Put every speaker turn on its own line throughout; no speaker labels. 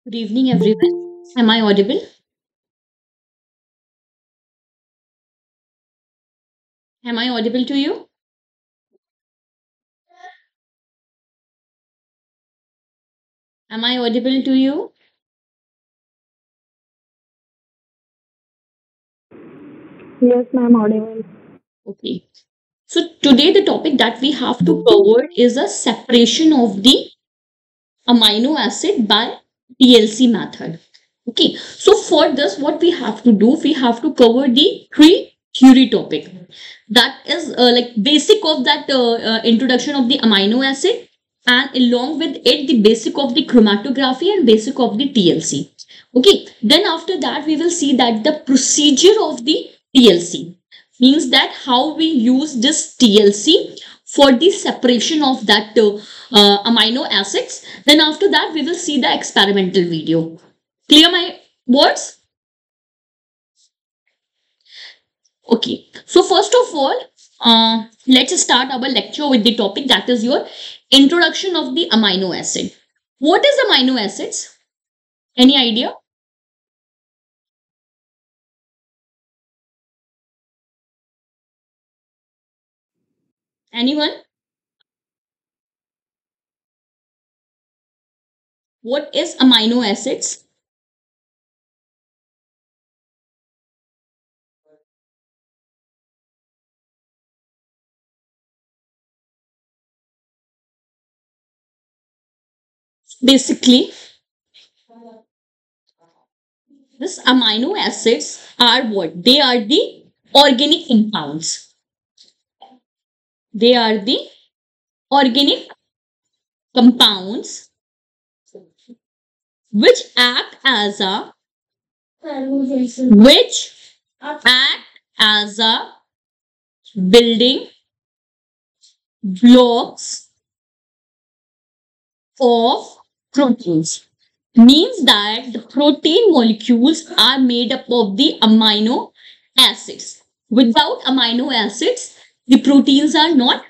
Good evening, everyone. Am I audible? Am I audible to you? Am I audible to you?
Yes, ma'am, audible.
Okay. So today the topic that we have to cover is a separation of the amino acid by TLC method. Okay. So for this, what we have to do, we have to cover the three theory topic. That is like basic of that introduction of the amino acid, and along with it the basic of the chromatography and basic of the TLC. Okay, then after that we will see that the procedure of the TLC means that how we use this TLC for the separation of that amino acids. Then after that we will see the experimental video. Clear my words? Okay, so first of all, let's start our lecture with the topic that is your introduction of the amino acid. What is amino acids? Any idea? Anyone? What is amino acids? Basically, this amino acids are what? They are the organic compounds. They are the organic compounds which act as a which act as a building blocks of proteins. Means that the protein molecules are made up of the amino acids. Without amino acids, the proteins are not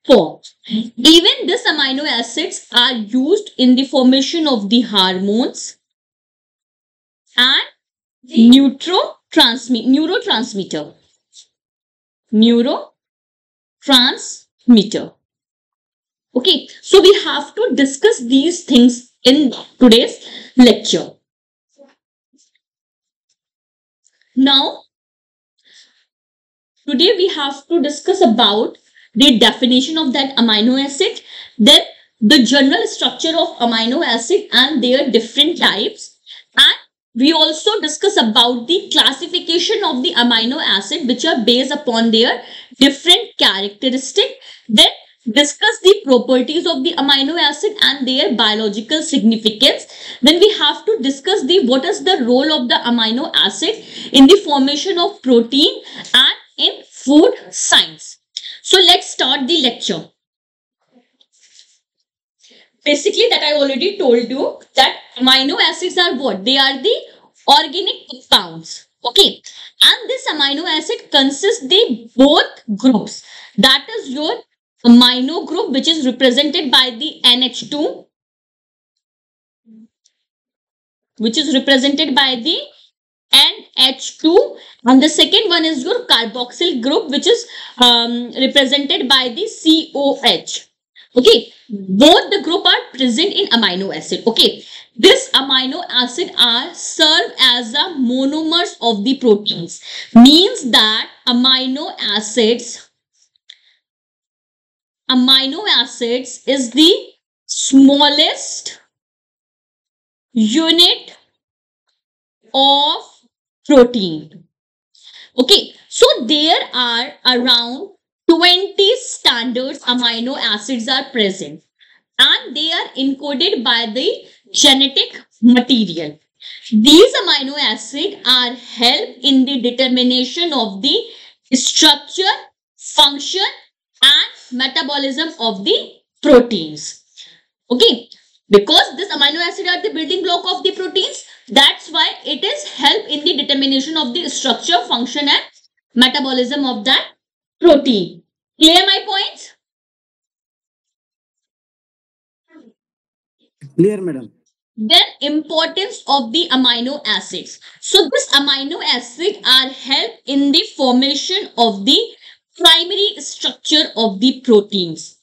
formed. Even these amino acids are used in the formation of the hormones and neurotransmitter. Neurotransmitter. Okay, so we have to discuss these things in today's lecture. Now, today we have to discuss about the definition of that amino acid, then the general structure of amino acid and their different types, and we also discuss about the classification of the amino acid which are based upon their different characteristic. Then discuss the properties of the amino acid and their biological significance. Then we have to discuss the what is the role of the amino acid in the formation of protein and in food science. So let's start the lecture. Basically, that I already told you that amino acids are what? They are the organic compounds. Okay. And this amino acid consists the both groups. That is your amino group, which is represented by the NH2, which is represented by the NH2, and the second one is your carboxyl group, which is represented by the COH. Okay, both the group are present in amino acid. Okay, this amino acid are serve as a monomers of the proteins. Means that amino acids is the smallest unit of protein. Okay, so there are around 20 standard amino acids are present and they are encoded by the genetic material. These amino acids are help in the determination of the structure, function and metabolism of the proteins. Okay, because this amino acid are the building block of the proteins, that's why it is help in the determination of the structure, function and metabolism of that protein. Clear my points?
Clear, madam.
Then importance of the amino acids. So this amino acid are help in the formation of the primary structure of the proteins.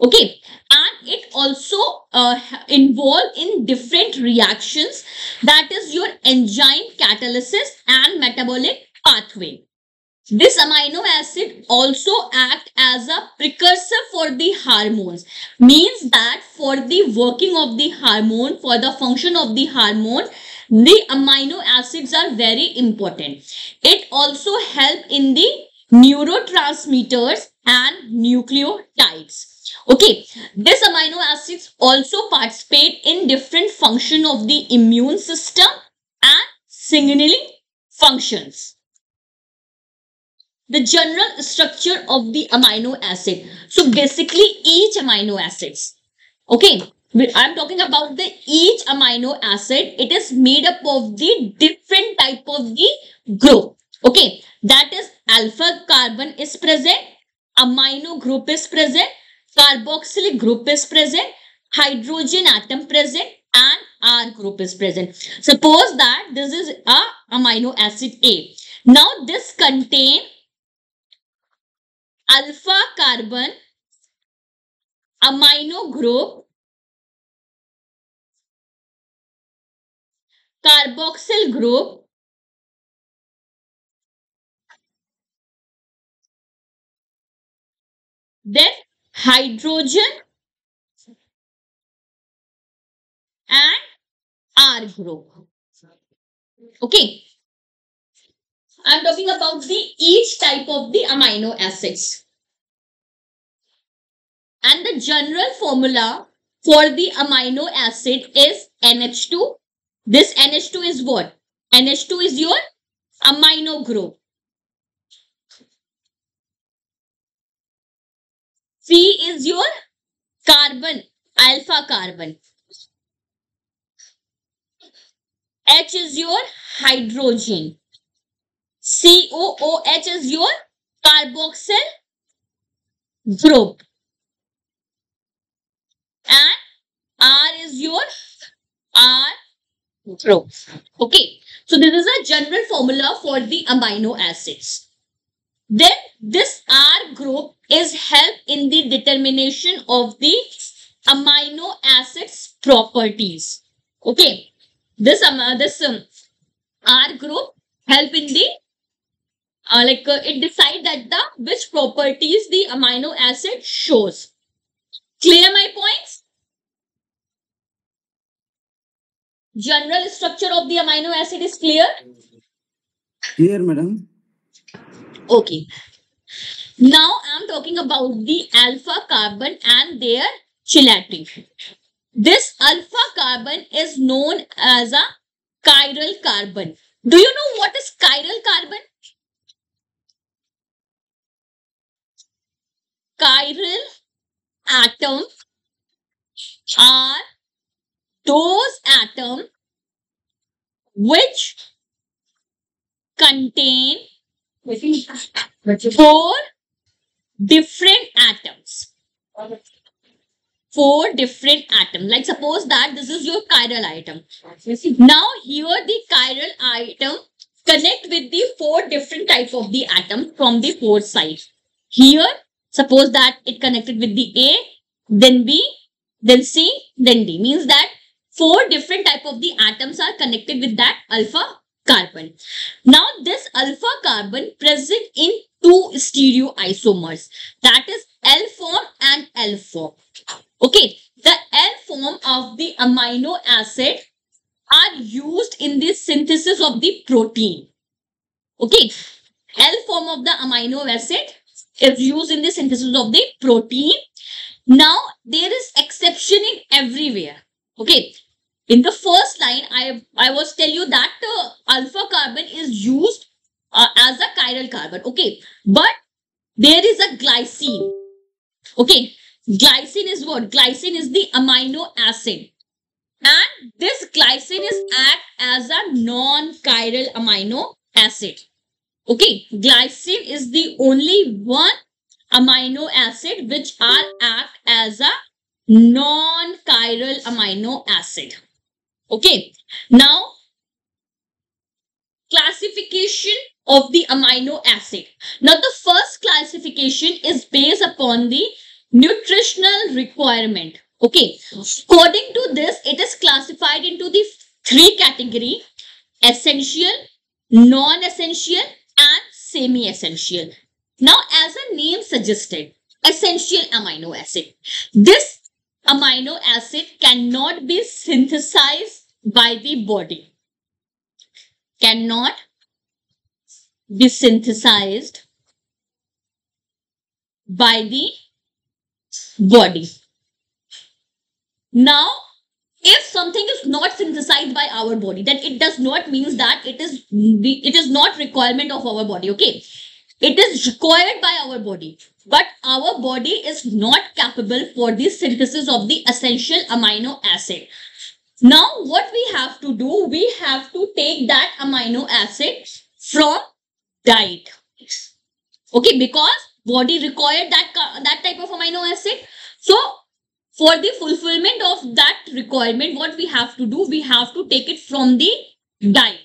Okay, and it also involve in different reactions, that is your enzyme catalysis and metabolic pathway. This amino acid also act as a precursor for the hormones, means that for the working of the hormone, for the function of the hormone, the amino acids are very important. It also help in the neurotransmitters and nucleotides. Okay, this amino acids also participate in different function of the immune system and signaling functions. The general structure of the amino acid. So basically each amino acids, okay, I'm talking about the each amino acid, it is made up of the different type of the group. Okay, that is alpha carbon is present, amino group is present, carboxylic group is present, hydrogen atom present, and R group is present. Suppose that this is a amino acid A. Now this contain alpha carbon, amino group, carboxyl group, then hydrogen and R group. Okay, I'm talking about the each type of the amino acids. And the general formula for the amino acid is NH2. This NH2 is what? NH2 is your amino group. C is your carbon, alpha carbon. H is your hydrogen. COOH is your carboxyl group. And R is your R group. Okay, so this is a general formula for the amino acids. Then this R group is help in the determination of the amino acids properties. Okay, this R group help in the it decide that the which properties the amino acid shows. Clear my points? General structure of the amino acid is clear?
Clear, madam.
Okay. Now I am talking about the alpha carbon and their chelating. This alpha carbon is known as a chiral carbon. Do you know what is chiral carbon? Chiral atoms are those atoms which contain four different atoms. Four different atoms. Like suppose that this is your chiral item. Now here the chiral item connect with the four different types of the atom from the four sides. Here suppose that it connected with the A, then B, then C, then D. Means that four different type of the atoms are connected with that alpha carbon. Now this alpha carbon present in two stereoisomers, that is L form and L form. Okay, the L form of the amino acid are used in the synthesis of the protein. Okay, L form of the amino acid is used in the synthesis of the protein. Now there is exception in everywhere. Okay, in the first line I was tell you that alpha carbon is used as a chiral carbon. Okay, but there is a glycine. Okay, glycine is what? Glycine is the amino acid, and this glycine is act as a non-chiral amino acid. Okay, glycine is the only one amino acid which are act as a non-chiral amino acid. Okay. Now, classification of the amino acid. Now, the first classification is based upon the nutritional requirement. Okay. According to this, it is classified into the three category: essential, non-essential, and semi-essential. Now, as a name suggested, essential amino acid. This amino acid cannot be synthesized by the body. Cannot be synthesized by the body. Now, if something is not synthesized by our body, then it does not mean that it is not requirement of our body. Okay, it is required by our body, but our body is not capable for the synthesis of the essential amino acid. Now, what we have to do, we have to take that amino acid from diet. Okay, because body required that type of amino acid. So, for the fulfillment of that requirement, what we have to do, we have to take it from the diet.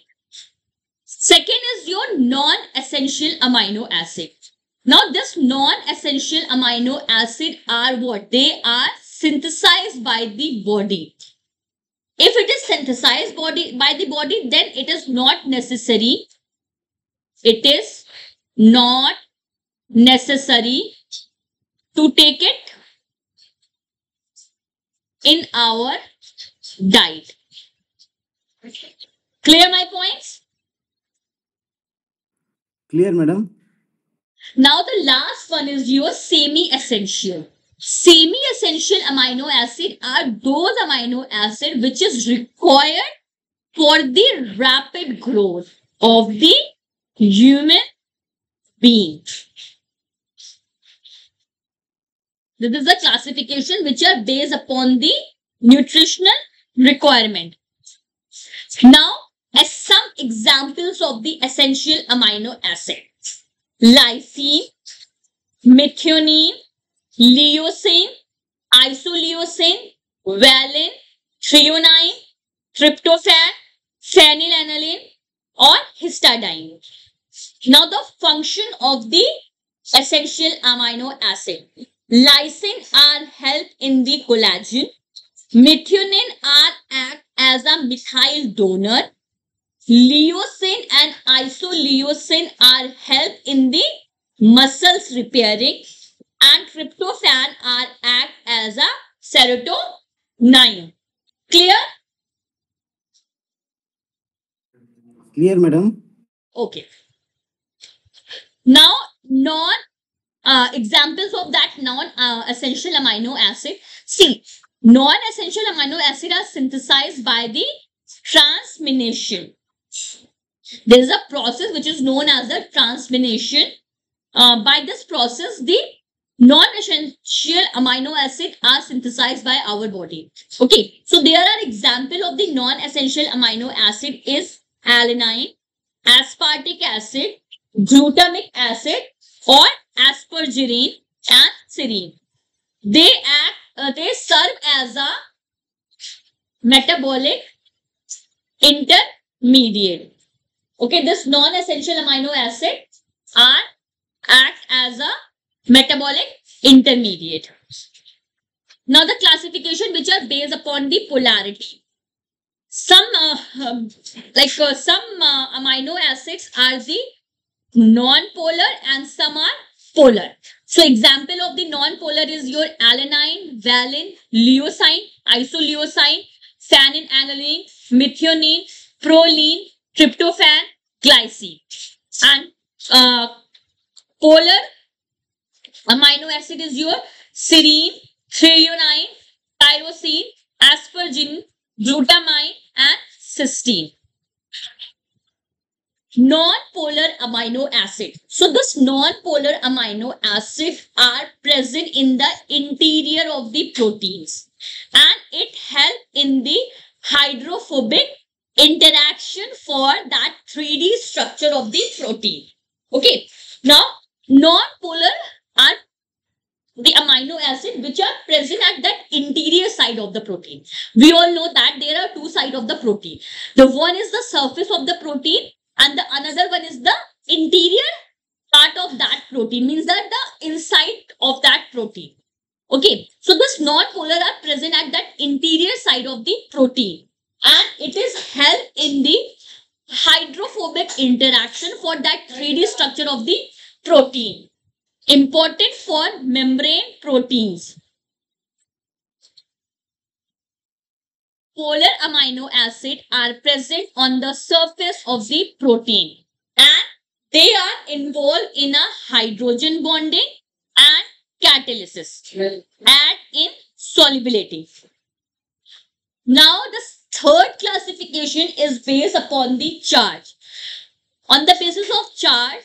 Second is your non-essential amino acid. Now, this non-essential amino acid are what? They are synthesized by the body. If it is synthesized by the body, then it is not necessary. It is not necessary to take it in our diet. Clear my points?
Clear, madam?
Now the last one is your semi-essential. Semi-essential amino acid are those amino acid which is required for the rapid growth of the human being. This is a classification which are based upon the nutritional requirement. Now, as some examples of the essential amino acids: lysine, methionine, leucine, isoleucine, valine, threonine, tryptophan, phenylalanine, or histidine. Now, the function of the essential amino acid: lysine are help in the collagen. Methionine are act as a methyl donor. Leucine and isoleucine are help in the muscles repairing, and tryptophan are act as a serotonin. Clear?
Clear, madam?
Okay. Now, examples of that non-essential amino acid. See, non-essential amino acid are synthesized by the transmination. There is a process which is known as the transmination. By this process, the non-essential amino acid are synthesized by our body. Okay, so there are example of the non-essential amino acid is alanine, aspartic acid, glutamic acid, or asparagine and serine. They serve as a metabolic intermediate. Okay, this non-essential amino acid act as a metabolic intermediate. Now, the classification which are based upon the polarity. Some amino acids are the non-polar and some are polar. So, example of the non-polar is your alanine, valine, leucine, isoleucine, phenylalanine, methionine, proline, tryptophan, glycine. And polar amino acid is your serine, threonine, tyrosine, asparagine, glutamine, and cysteine. Non-polar amino acid. So, this non-polar amino acid are present in the interior of the proteins, and it helps in the hydrophobic interaction for that 3D structure of the protein. Okay. Now, non-polar are the amino acid which are present at that interior side of the protein. We all know that there are two sides of the protein. The one is the surface of the protein and the another one is the interior part of that protein, means that the inside of that protein. Okay, so this non-polar are present at that interior side of the protein and it is help in the hydrophobic interaction for that 3D structure of the protein. Important for membrane proteins. Polar amino acid are present on the surface of the protein and they are involved in a hydrogen bonding and catalysis and in solubility. Now the third classification is based upon the charge. On the basis of charge,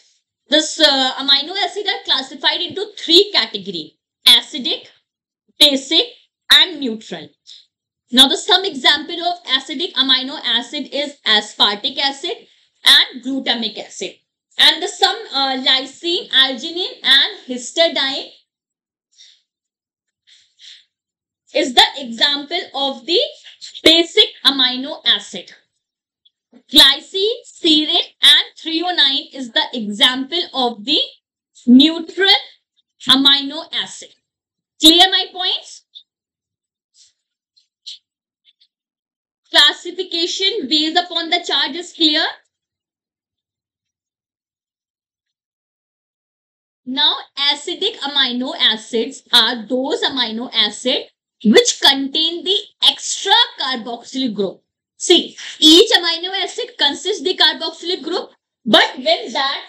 this amino acid are classified into three categories: acidic, basic and neutral. Now the some example of acidic amino acid is aspartic acid and glutamic acid. And the some lysine, arginine and histidine is the example of the basic amino acid. Glycine, serine and threonine is the example of the neutral amino acid. Clear my points? Classification based upon the charge is clear. Now, acidic amino acids are those amino acids which contain the extra carboxylic group. See, each amino acid consists the carboxylic group, but when that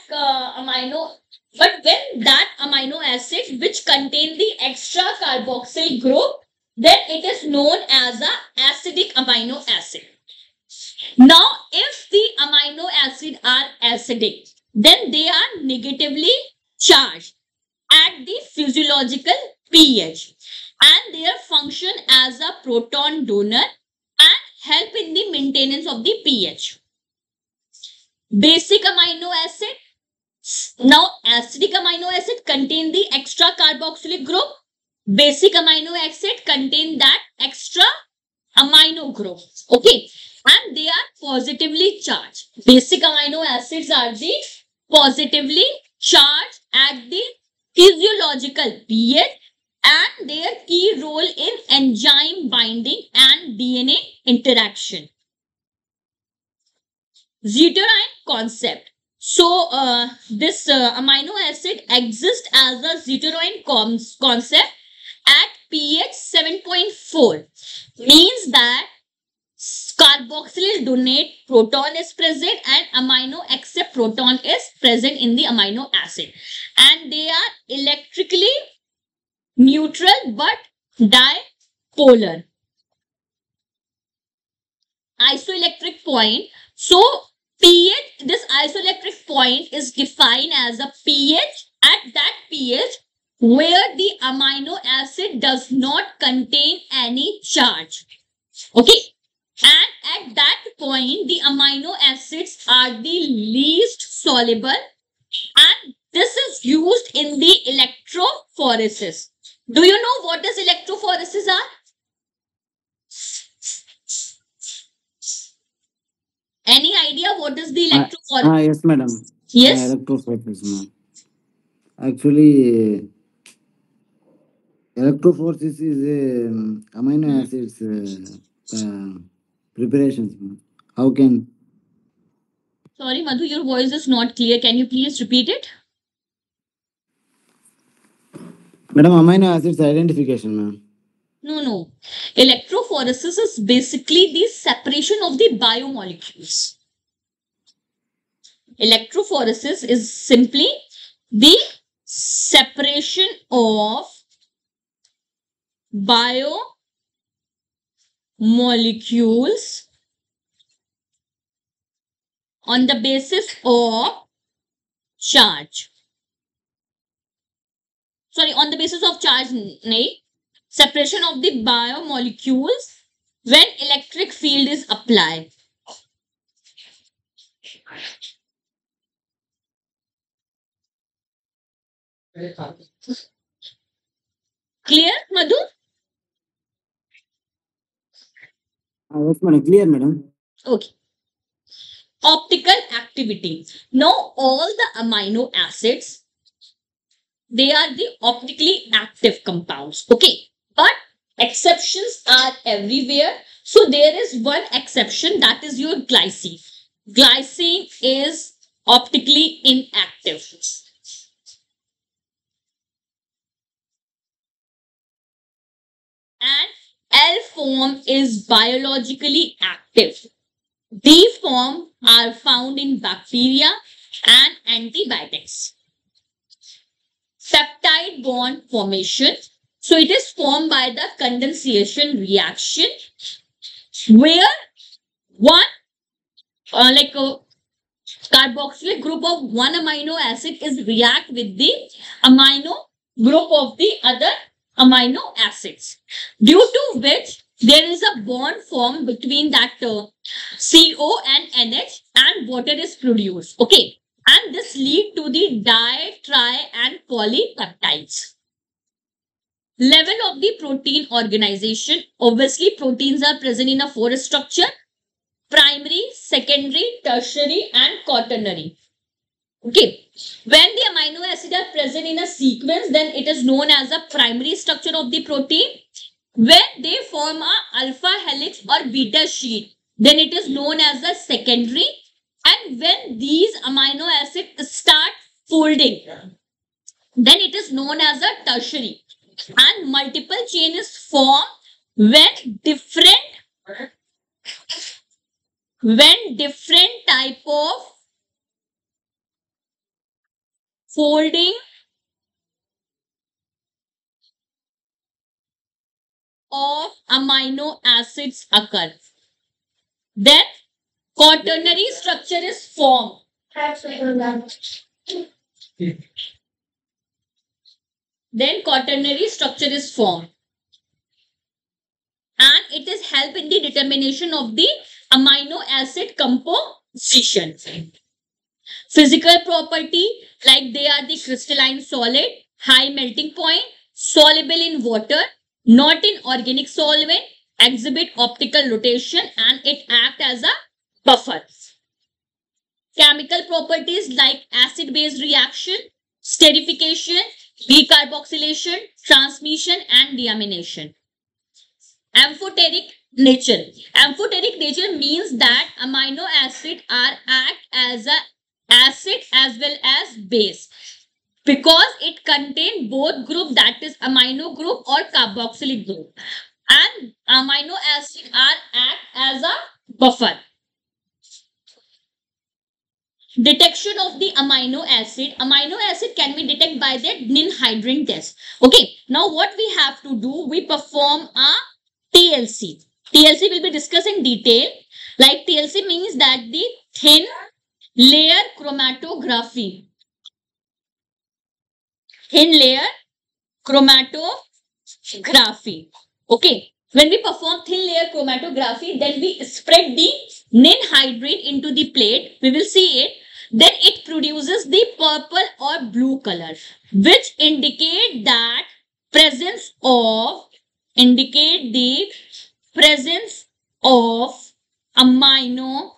amino acid which contain the extra carboxyl group, then it is known as a acidic amino acid. Now, if the amino acid are acidic, then they are negatively charged at the physiological pH and their function as a proton donor and help in the maintenance of the pH. Basic amino acid. Now, acidic amino acid contain the extra carboxylic group. Basic amino acid contain that extra amino group. Okay, and they are positively charged. Basic amino acids are the positively charged at the physiological pH and their key role in enzyme binding and DNA interaction. Deuterine concept. So, this amino acid exists as a deuterine concept at pH 7.4. Means that carboxyl donate proton is present and amino accept proton is present in the amino acid. And they are electrically neutral but dipolar. Isoelectric point. So, pH, this isoelectric point is defined as a pH at that pH where the amino acid does not contain any charge. Okay. And at that point, the amino acids are the least soluble and this is used in the electrophoresis. Do you know what is electrophoresis are? Any idea what is the electrophoresis?
Yes, madam.
Yes.
Electrophoresis, ma'am. Actually, electrophoresis is amino acids preparations, ma'am. How can?
Sorry, Madhu, your voice is not clear. Can you please repeat it?
Madam, amino acids identification, ma'am.
No. Electrophoresis is basically the separation of the biomolecules. Electrophoresis is simply the separation of biomolecules on the basis of charge. Sorry, on the basis of charge, separation of the biomolecules when electric field is applied. Clear, Madhu?
Yes, madam. Clear, madam.
Okay. Optical activity. Now, all the amino acids, they are the optically active compounds. Okay. But exceptions are everywhere. So, there is one exception, that is your glycine. Glycine is optically inactive. And L form is biologically active. D form are found in bacteria and antibiotics. Peptide bond formation. So it is formed by the condensation reaction where one carboxylic group of one amino acid is react with the amino group of the other amino acids, due to which there is a bond formed between that CO and NH and water is produced. Okay. And this lead to the di, tri and polypeptides. Level of the protein organization. Obviously, proteins are present in a four structure: primary, secondary, tertiary and quaternary. Okay. When the amino acids are present in a sequence, then it is known as a primary structure of the protein. When they form a alpha helix or beta sheet, then it is known as a secondary. And when these amino acids start folding, then it is known as a tertiary. And multiple chain is formed when different type of folding of amino acids occur. Then quaternary structure is formed. Then quaternary structure is formed. And it is help in the determination of the amino acid composition. Physical property, like they are the crystalline solid, high melting point, soluble in water, not in organic solvent, exhibit optical rotation, and it act as a buffer. Chemical properties like acid-base reaction, sterification, decarboxylation, transmission, and deamination. Amphoteric nature. Amphoteric nature means that amino acids are act as a acid as well as base, because it contains both group, that is amino group or carboxylic group, and amino acids are act as a buffer. Detection of the amino acid. Amino acid can be detected by the ninhydrin test. Okay, now what we have to do, we perform a TLC. TLC will be discussed in detail. Like TLC means that the thin layer chromatography. Thin layer chromatography. Okay. When we perform thin layer chromatography, then we spread the ninhydrin into the plate. We will see it. Then it produces the purple or blue color, which indicate the presence of amino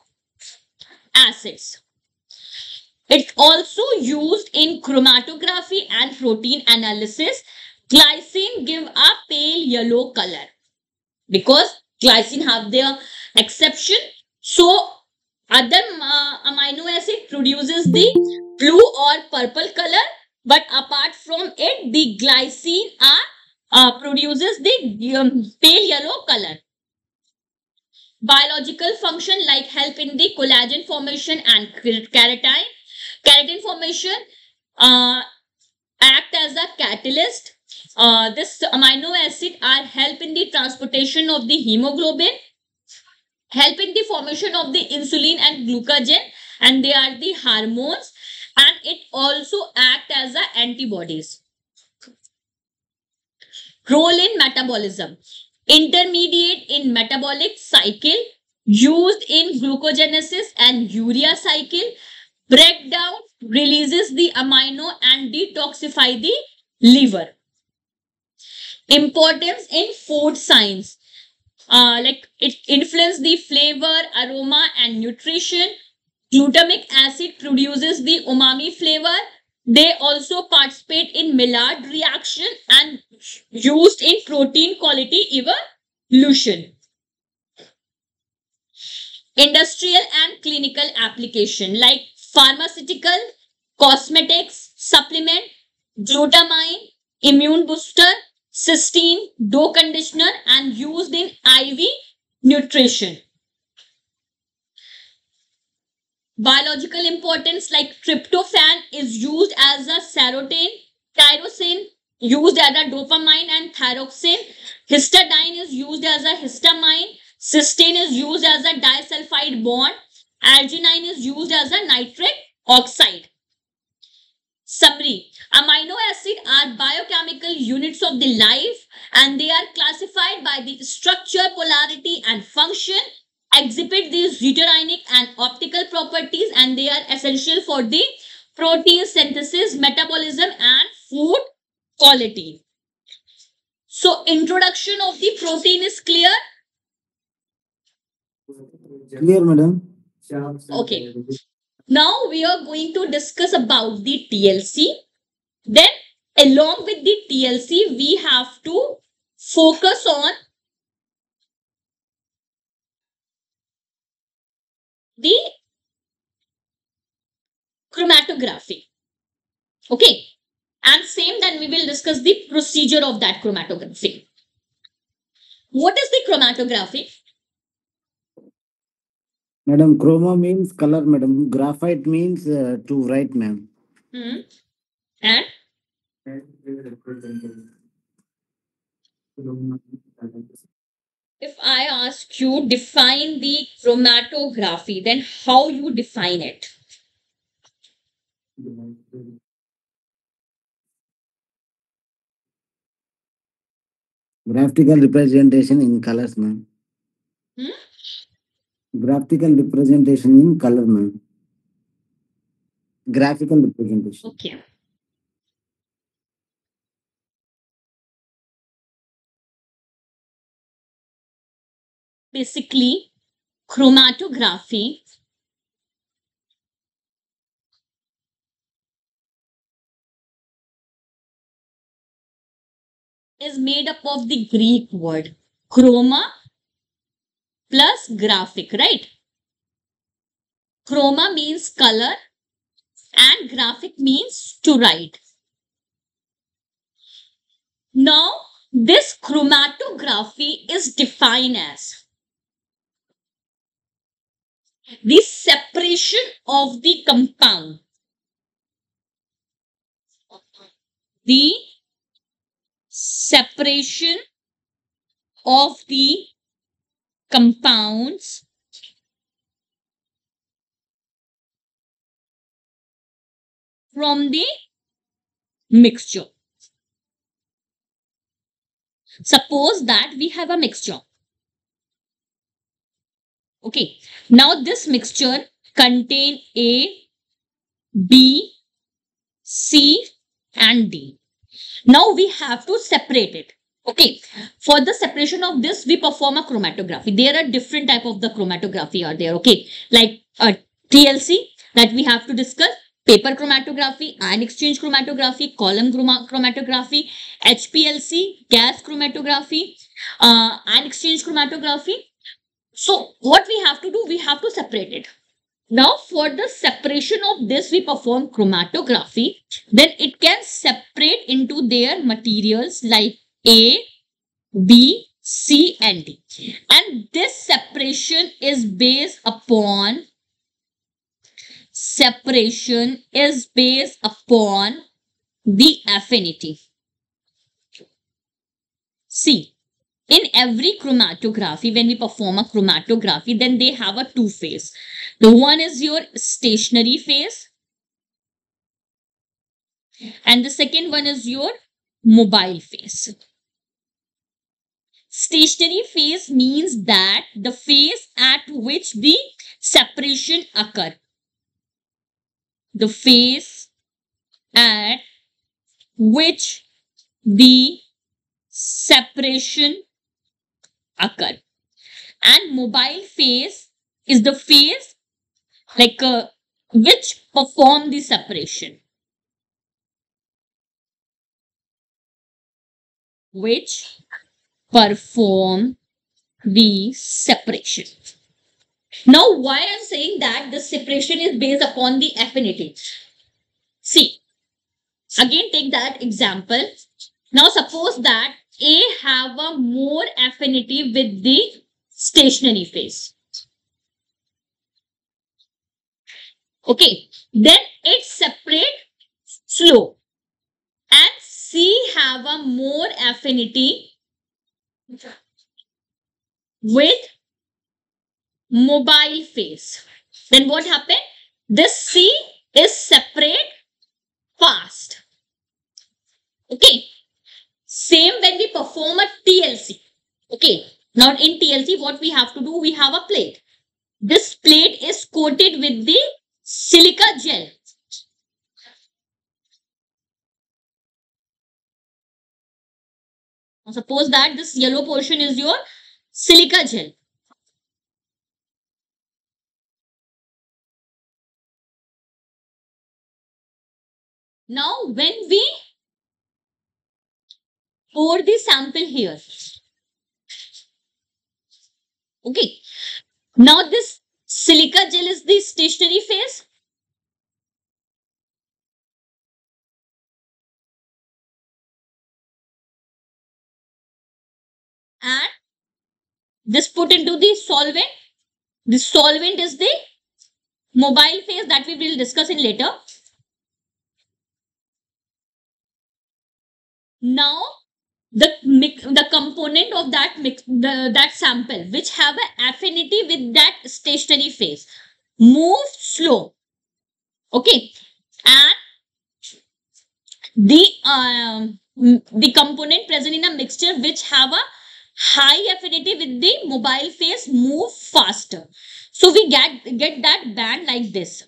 acids. It's also used in chromatography and protein analysis. Glycine give a pale yellow color because glycine have their exception. So other amino acid produces the blue or purple color, but apart from it, the glycine produces the pale yellow color. Biological function, like help in the collagen formation and keratin. Keratin formation act as a catalyst. This amino acid are help in the transportation of the hemoglobin, help in the formation of the insulin and glucagon, and they are the hormones, and it also act as a antibodies. Role in metabolism. Intermediate in metabolic cycle, used in glucogenesis and urea cycle. Breakdown releases the amino and detoxify the liver. Importance in food science. Like it influences the flavor, aroma, and nutrition. Glutamic acid produces the umami flavor. They also participate in Maillard reaction and used in protein quality evolution. Industrial and clinical application like pharmaceutical, cosmetics, supplement, glutamine, immune booster, cysteine, dough conditioner, and used in IV nutrition. Biological importance like tryptophan is used as a serotonin, tyrosine used as a dopamine and thyroxine, histidine is used as a histamine, cysteine is used as a disulfide bond, arginine is used as a nitric oxide. Summary: amino acids are biochemical units of the life and they are classified by the structure, polarity, and function, exhibit these deuterionic and optical properties, and they are essential for the protein synthesis, metabolism, and food quality. So, introduction of the protein is clear.
Clear, madam.
Okay. Now we are going to discuss about the TLC. Then, along with the TLC, we have to focus on the chromatography. Okay. And same, then we will discuss the procedure of that chromatography. What is the chromatography?
Madam, chroma means color, madam. Graphite means to write, ma'am.
And if I ask you define the chromatography, then how you define it?
Graphical representation in colors, ma'am. Graphical representation in color, ma'am. Graphical representation.
Okay. Basically, chromatography is made up of the Greek word chroma plus graphic, right? Chroma means color and graphic means to write. Now, this chromatography is defined as the separation of the compound. The separation of the compounds from the mixture. Suppose that we have a mixture. Okay. Now this mixture contain A, B, C and D. Now we have to separate it. Okay. For the separation of this, we perform a chromatography. There are different type of the chromatography are there. Okay. Like TLC that we have to discuss. Paper chromatography, ion exchange chromatography, column chromatography, HPLC, gas chromatography, ion exchange chromatography. So what we have to do, we have to separate it. Now for the separation of this, we perform chromatography. Then it can separate into their materials like A, B, C and D. And this separation is based upon the affinity. See, in every chromatography, when we perform a chromatography, then they have a two phase. The one is your stationary phase and the second one is your mobile phase. Stationary phase means that the phase at which the separation occur. The phase at which the separation occur. And mobile phase is the phase like which perform the separation. Which perform the separation. Now, why I'm saying that the separation is based upon the affinity? See, again take that example. Now, suppose that A have a more affinity with the stationary phase. Okay, then it separate slow. And C have a more affinity with mobile phase. Then what happened? This C is separate fast. Okay. Same when we perform a TLC. Okay. Now in TLC, what we have to do? We have a plate. This plate is coated with the silica gel. Now suppose that this yellow portion is your silica gel. Now when we pour the sample here. Okay. Now this silica gel is the stationary phase. And this put into the solvent. The solvent is the mobile phase that we will discuss in later. Now the component of that that sample which have an affinity with that stationary phase move slow. Okay. And the component present in a mixture which have a high affinity with the mobile phase move faster. So we get that band like this.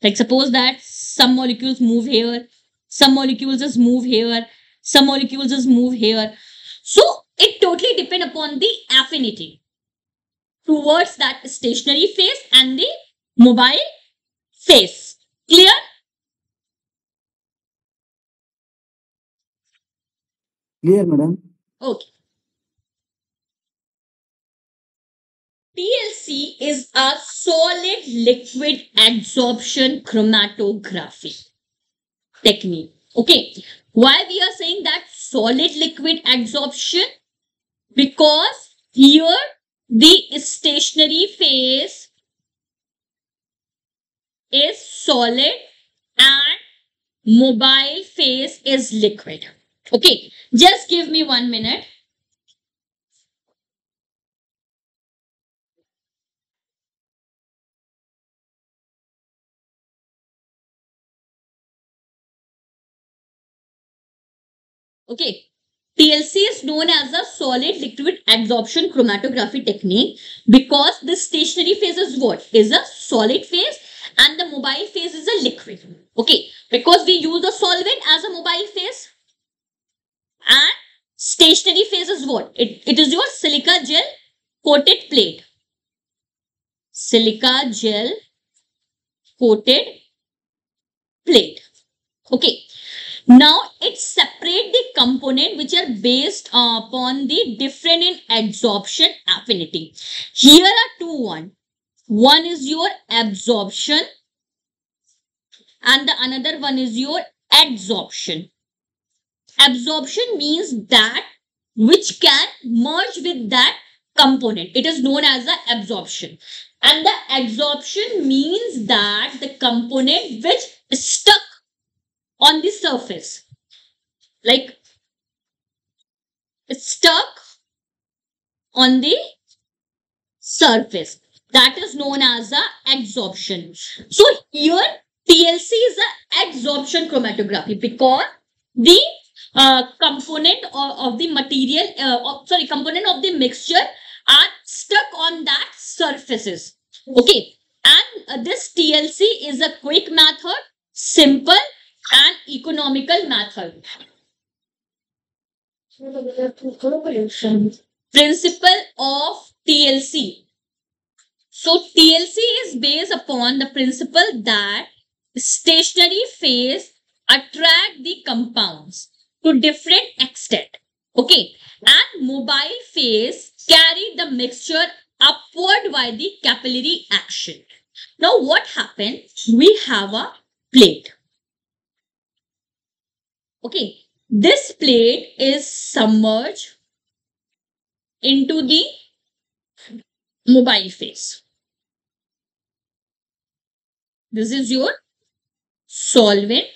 Like suppose that some molecules move here, some molecules just move here, some molecules just move here. So it totally depends upon the affinity towards that stationary phase and the mobile phase. Clear?
Clear, madam?
Okay. TLC is a solid liquid adsorption chromatography technique. Okay. Why we are saying that solid liquid adsorption? Because here the stationary phase is solid and mobile phase is liquid. Okay. Just give me 1 minute. Okay. TLC is known as a solid liquid adsorption chromatography technique because the stationary phase is what? Is a solid phase and the mobile phase is a liquid. Okay. Because we use the solvent as a mobile phase and stationary phase is what? It is your silica gel coated plate. Silica gel coated plate. Okay. Now it separate the component which are based upon the different in adsorption affinity. Here are two. One is your absorption and the another one is your adsorption. Absorption means that which can merge with that component. It is known as the absorption. And the adsorption means that the component which is stuck on the surface. Like it's stuck on the surface. That is known as the adsorption. So here TLC is the adsorption chromatography because the component of the material, component of the mixture are stuck on that surfaces. Okay. And this TLC is a quick method, simple and economical method. Principle of TLC. So TLC is based upon the principle that stationary phase attract the compounds to different extent. Okay, and mobile phase carry the mixture upward by the capillary action. Now what happened? We have a plate. Okay, this plate is submerged into the mobile phase. This is your solvent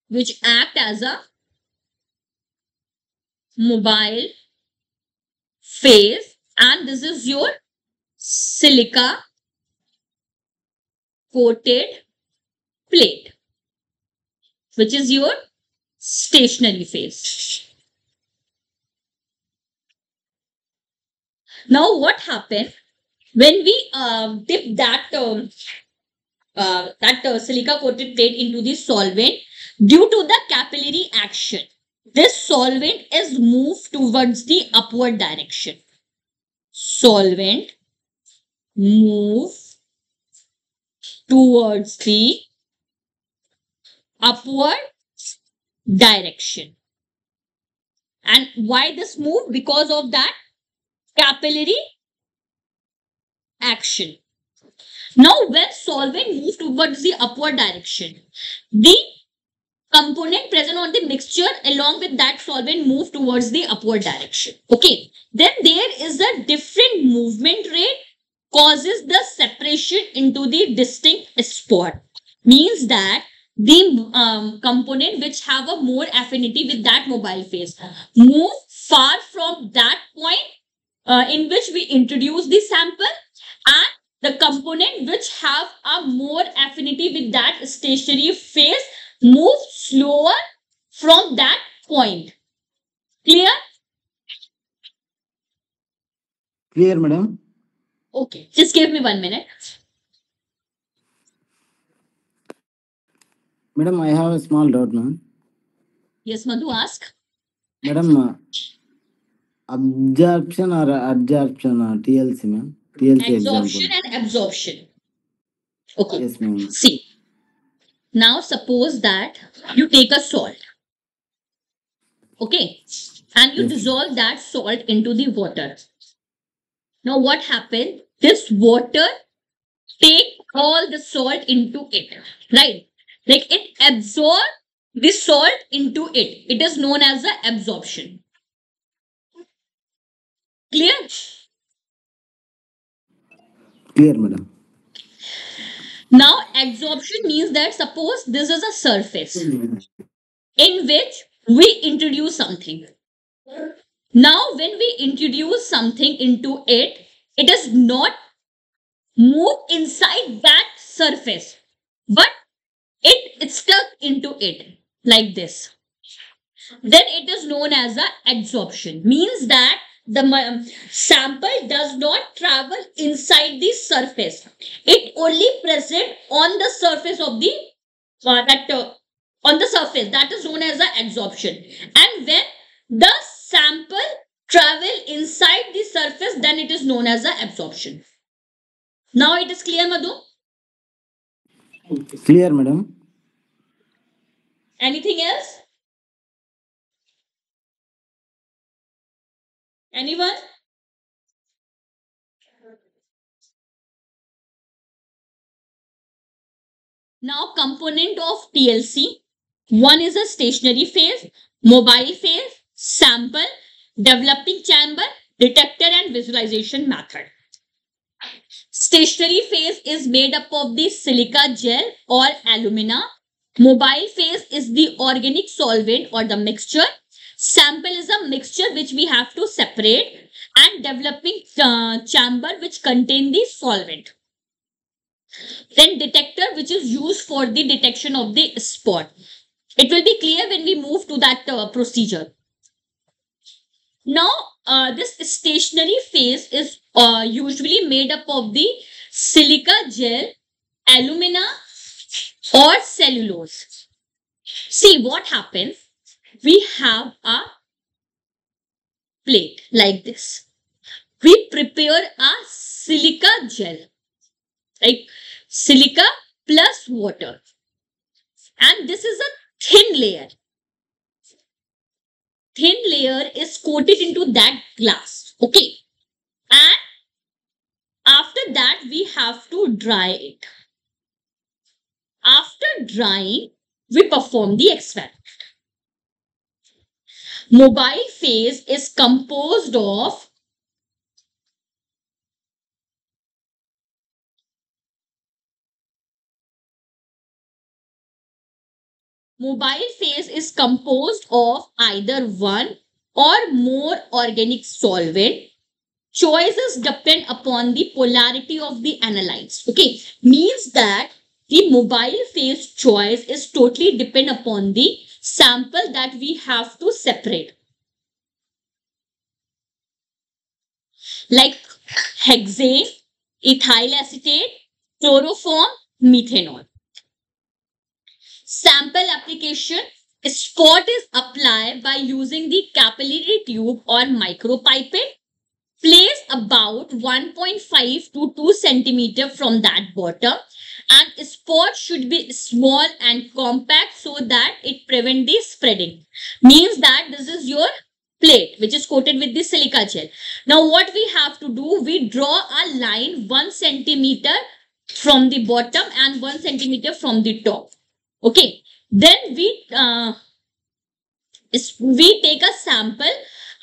which act as a mobile phase, and this is your silica coated plate which is your stationary phase. Now what happened when we dip that silica coated plate into the solvent? Due to the capillary action, this solvent is moved towards the upward direction. Solvent move towards the upward direction. And why this move? Because of that capillary action. Now when solvent moves towards the upward direction, the component present on the mixture along with that solvent move towards the upward direction. Okay, then there is a different movement rate causes the separation into the distinct spot. Means that the component which have a more affinity with that mobile phase move far from that point in which we introduce the sample, and the component which have a more affinity with that stationary phase move slower from that point. Clear?
Clear, madam?
Okay, just give me 1 minute.
Madam, I have a small doubt, ma'am.
Yes, Madhu, ask.
Madam, absorption or adsorption, TLC, ma'am? TLC
Absorption
example.
and absorption. Okay,
Yes, ma'am.
see. Now suppose that you take a salt. Okay, and you
Yes.
dissolve that salt into the water. Now what happened? This water take all the salt into it, right? Like it absorb the salt into it. It is known as the absorption. Clear?
Clear, madam.
Now absorption means that suppose this is a surface in which we introduce something. Now when we introduce something into it, it is not move inside that surface, but it's stuck into it like this. Then it is known as a adsorption. Means that the sample does not travel inside the surface. It only present on the surface of the on the surface. That is known as the adsorption. And when the sample travel inside the surface, then it is known as the absorption. Now it is clear, Madhu?
Clear, madam.
Anything else? Anyone? Now component of TLC. One is a stationary phase, mobile phase, sample, developing chamber, detector and visualization method. Stationary phase is made up of the silica gel or alumina. Mobile phase is the organic solvent or the mixture. Sample is a mixture which we have to separate, and developing chamber which contain the solvent. Then detector which is used for the detection of the spot. It will be clear when we move to that procedure. Now this stationary phase is usually made up of the silica gel, alumina or cellulose. See what happens we have a plate like this. We prepare a silica gel, like silica plus water. And this is a thin layer. Thin layer is coated into that glass. Okay. And after that, we have to dry it. After drying, we perform the experiment. Mobile phase is composed of either one or more organic solvent. Choices depend upon the polarity of the analytes. Okay, means that the mobile phase choice is totally depend upon the sample that we have to separate. Like hexane, ethyl acetate, chloroform, methanol. Sample application. Spot is applied by using the capillary tube or micropipette. Place about 1.5 to 2 centimeter from that bottom, and spot should be small and compact so that it prevent the spreading. Means that this is your plate which is coated with the silica gel. Now what we have to do, we draw a line 1 centimeter from the bottom and 1 centimeter from the top. Okay, then we take a sample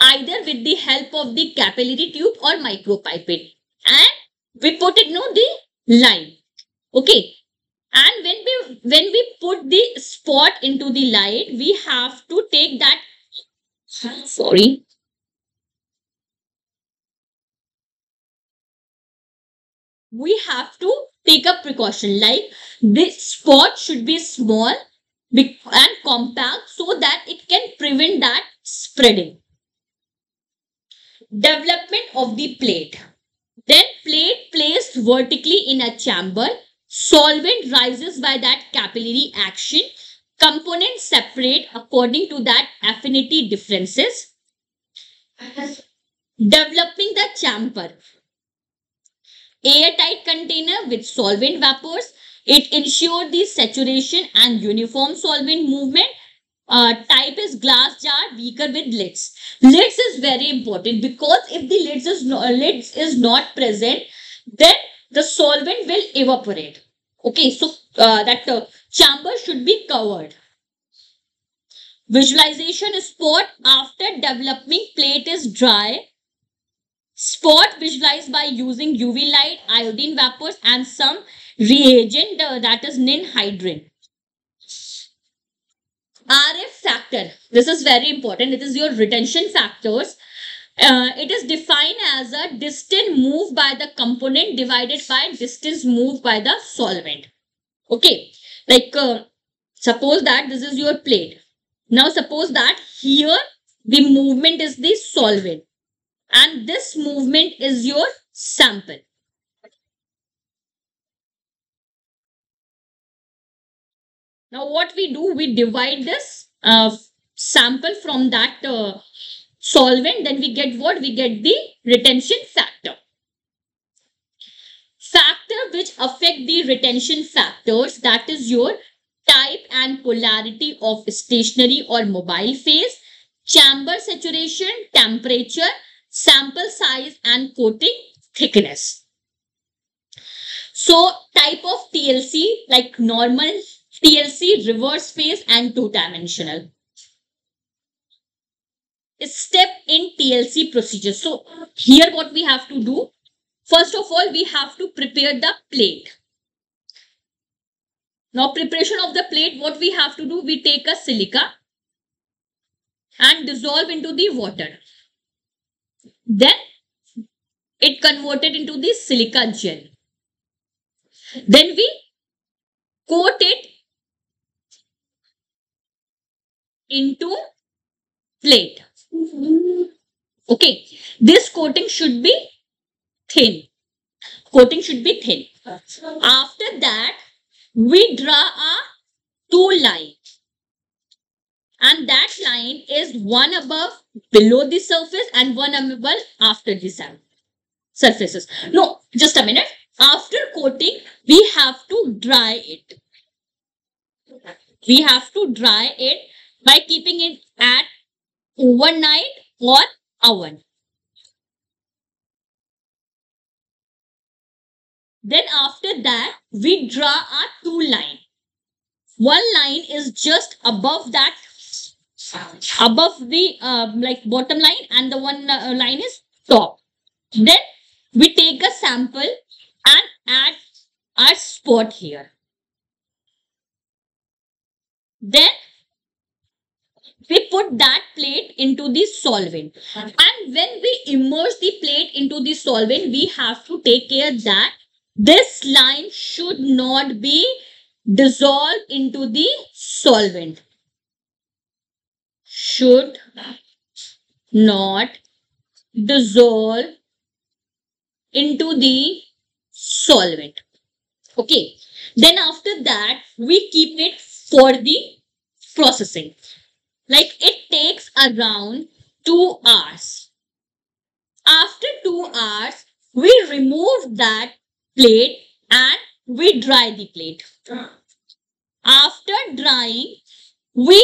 either with the help of the capillary tube or micropipette, and we put it on the line. Okay, and when we put the spot into the light, we have to take that, sorry, we have to take a precaution, like this spot should be small and compact so that it can prevent that spreading. Development of the plate. Then plate placed vertically in a chamber. Solvent rises by that capillary action. Components separate according to that affinity differences. Developing the chamber. Airtight container with solvent vapors. It ensures the saturation and uniform solvent movement. Type is glass jar, beaker with lids. Lids is very important because if the lids is not present, then the solvent will evaporate. Okay, so that chamber should be covered. Visualization spot. After developing, plate is dry. Spot visualized by using UV light, iodine vapors, and some reagent, that is ninhydrin. RF factor. This is very important. It is your retention factors. It is defined as a distance moved by the component divided by distance moved by the solvent. Okay, like suppose that this is your plate. Now suppose that here the movement is the solvent and this movement is your sample. Now what we do, we divide this sample from that solvent, then we get what? We get the retention factor. Factor which affect the retention factors, that is your type and polarity of stationary or mobile phase, chamber saturation, temperature, sample size, and coating thickness. So type of TLC, like normal TLC, reverse phase, and two-dimensional. Step in TLC procedure. So here what we have to do, first of all, we have to prepare the plate. Now preparation of the plate, what we have to do, we take a silica and dissolve into the water. Then it converted into the silica gel. Then we coat it into plate. Okay, this coating should be thin. Coating should be thin. After that, we draw a two line. and that line is one above below the surface and one above after the surfaces. No, just a minute. After coating, we have to dry it. We have to dry it by keeping it at overnight or oven. Then after that, we draw a two line. One line is just above that, above the like bottom line, and the one line is top. Then we take a sample and add our spot here. Then we put that plate into the solvent. And when we immerse the plate into the solvent, we have to take care that this line should not be dissolved into the solvent. Should not dissolve into the solvent. Okay. Then after that, we keep it for the processing. Like it takes around 2 hours. After 2 hours, we remove that plate and we dry the plate. After drying, we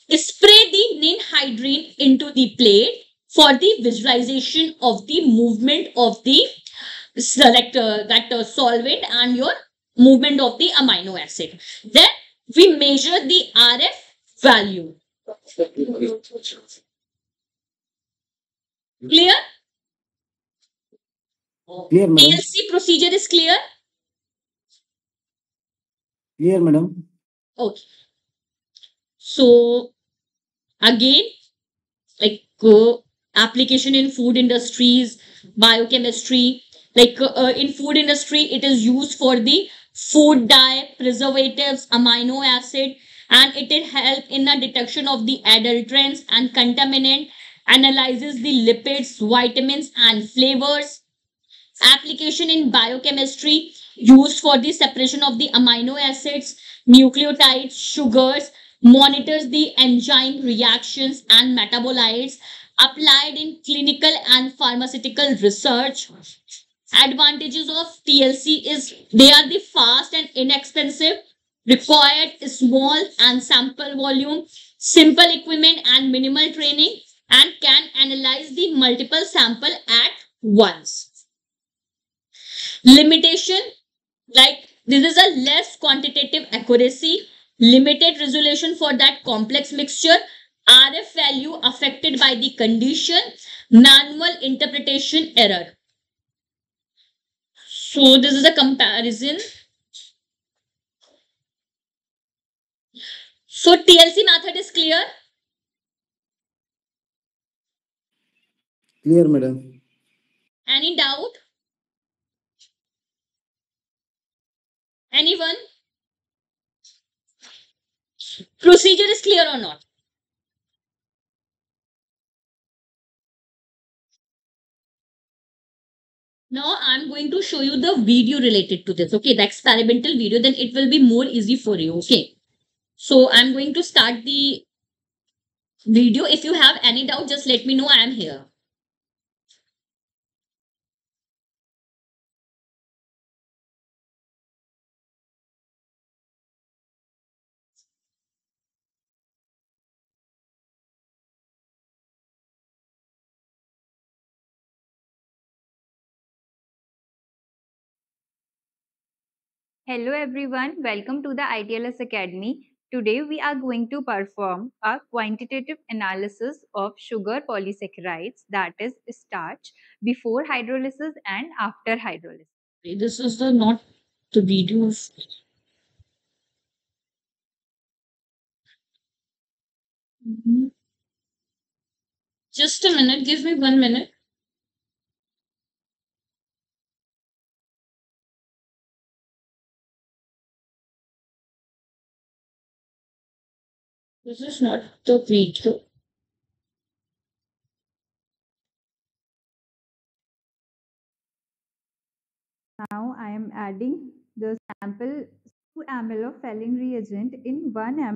spray the ninhydrine into the plate for the visualization of the movement of the solvent and your movement of the amino acid. Then we measure the RF value. Clear?
Clear, madam.
PLC procedure is clear?
Clear, madam.
Okay. So again, like application in food industries, biochemistry, like in food industry, it is used for the food dye, preservatives, amino acid, and it will help in the detection of the adulterants and contaminant, analyzes the lipids, vitamins, and flavors. Application in biochemistry used for the separation of the amino acids, nucleotides, sugars, monitors the enzyme reactions and metabolites, applied in clinical and pharmaceutical research. Advantages of TLC is they are the fast and inexpensive, required small and sample volume, simple equipment and minimal training, and can analyze the multiple sample at once. Limitation, like this is a less quantitative accuracy, limited resolution for that complex mixture, RF value affected by the condition, manual interpretation error. So this is a comparison. So TLC method is clear.
Clear, madam.
Any doubt? Anyone? Procedure is clear or not? Now I'm going to show you the video related to this. Okay, the experimental video, then it will be more easy for you. Okay. So I'm going to start the video. If you have any doubt, just let me know. I am here.
Hello everyone, welcome to the ITLS Academy. Today we are going to perform a quantitative analysis of sugar polysaccharides, that is starch, before hydrolysis and after hydrolysis.
This is the not the video. Mhm. Just a minute. Give me 1 minute. This is not the video.
Now I am adding the sample 2 ml of Felling reagent in 1 ml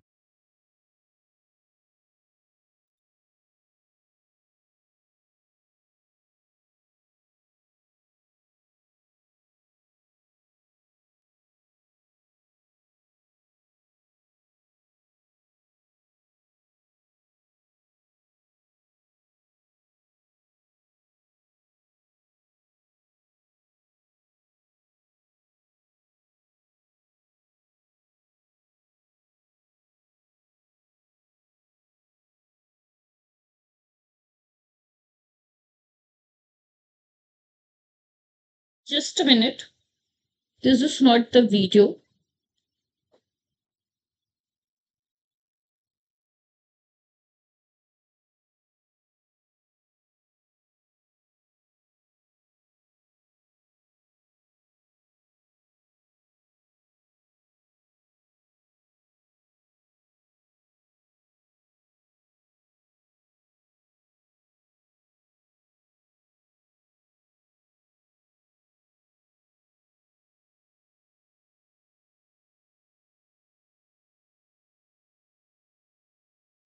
Just a minute. This is not the video.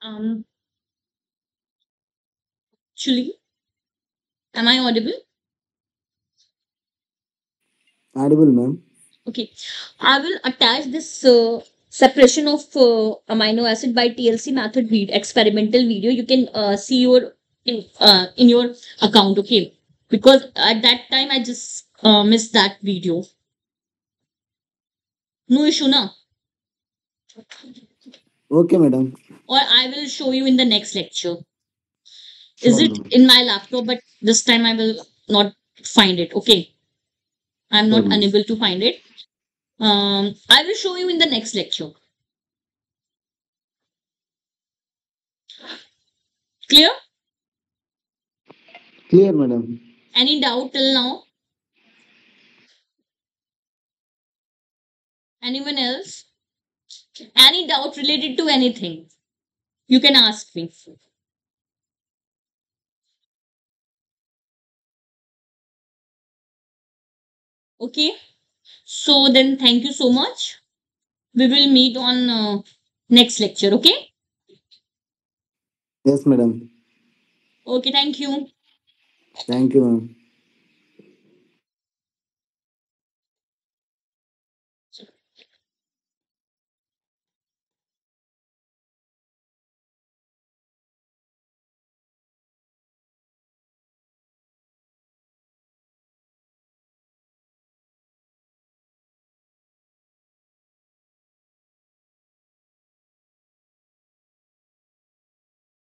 Um, Actually, am I audible?
Audible, ma'am.
Okay. I will attach this separation of amino acid by TLC method experimental video. You can see your in your account. Okay. Because at that time I just missed that video. No issue, na?
Okay, madam.
Or I will show you in the next lecture. Is
Sure,
it
ma'am.
in my laptop? But this time I will not find it. Okay. I'm
Sure,
not
ma'am.
unable to find it. I will show you in the next lecture. Clear?
Clear, madam.
Any doubt till now? Anyone else? Any doubt related to anything? You can ask me. Okay. So then, thank you so much. We will meet on next lecture. Okay.
Yes, madam.
Okay. Thank you.
Thank you, ma'am.